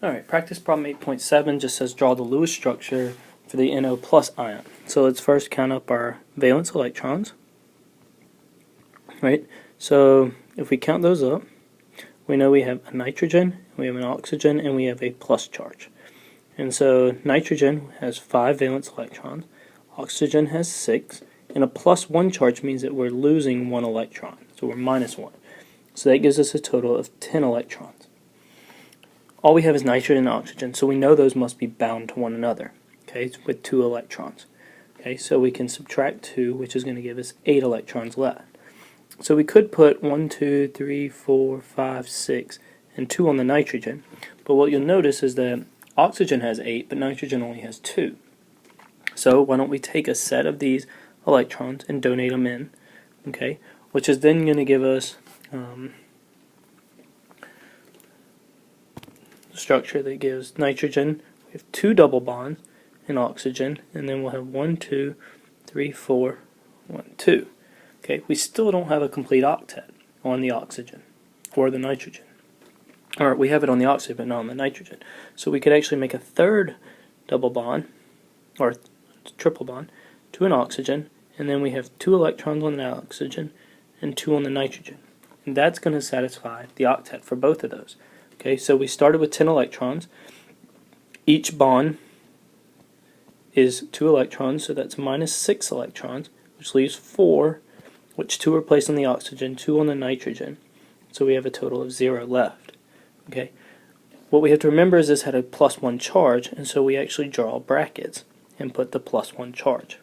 Alright, practice problem 8.7 just says draw the Lewis structure for the NO plus ion. So let's first count up our valence electrons. Right? So if we count those up, we know we have a nitrogen, we have an oxygen, and we have a plus charge. And so nitrogen has 5 valence electrons, oxygen has 6, and a plus 1 charge means that we're losing 1 electron. So we're minus 1. So that gives us a total of 10 electrons. All we have is nitrogen and oxygen, so we know those must be bound to one another, okay, with 2 electrons. Okay, so we can subtract 2, which is going to give us 8 electrons left. So we could put 1, 2, 3, 4, 5, 6, and 2 on the nitrogen, but what you'll notice is that oxygen has 8, but nitrogen only has 2. So why don't we take a set of these electrons and donate them in, okay, which is then going to give us structure that gives nitrogen, we have 2 double bonds, and oxygen, and then we'll have 1, 2, 3, 4, 1, 2. Okay, we still don't have a complete octet on the oxygen or the nitrogen. Or we have it on the oxygen, but not on the nitrogen. So we could actually make a third double bond, or triple bond, to an oxygen, and then we have 2 electrons on the oxygen and 2 on the nitrogen. And that's going to satisfy the octet for both of those. Okay, so we started with 10 electrons. Each bond is 2 electrons, so that's minus 6 electrons, which leaves 4, which 2 are placed on the oxygen, 2 on the nitrogen. So we have a total of 0 left. Okay, what we have to remember is this had a plus 1 charge, and so we actually draw brackets and put the plus 1 charge.